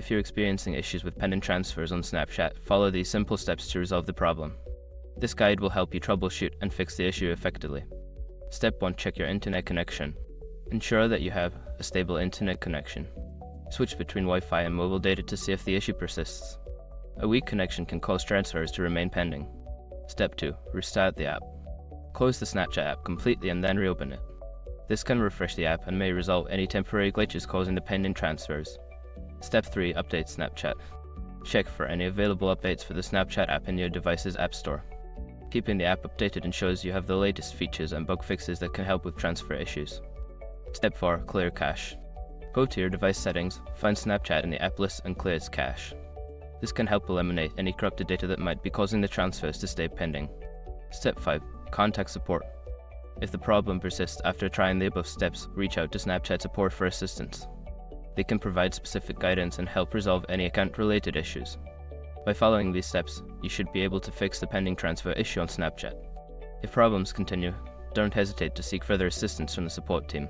If you're experiencing issues with pending transfers on Snapchat, follow these simple steps to resolve the problem. This guide will help you troubleshoot and fix the issue effectively. Step 1. Check your internet connection. Ensure that you have a stable internet connection. Switch between Wi-Fi and mobile data to see if the issue persists. A weak connection can cause transfers to remain pending. Step 2. Restart the app. Close the Snapchat app completely and then reopen it. This can refresh the app and may resolve any temporary glitches causing the pending transfers. Step 3. Update Snapchat. Check for any available updates for the Snapchat app in your device's app store. Keeping the app updated ensures you have the latest features and bug fixes that can help with transfer issues. Step 4. Clear cache. Go to your device settings, find Snapchat in the app list and clear its cache. This can help eliminate any corrupted data that might be causing the transfers to stay pending. Step 5. Contact support. If the problem persists after trying the above steps, reach out to Snapchat support for assistance. They can provide specific guidance and help resolve any account-related issues. By following these steps, you should be able to fix the pending transfer issue on Snapchat. If problems continue, don't hesitate to seek further assistance from the support team.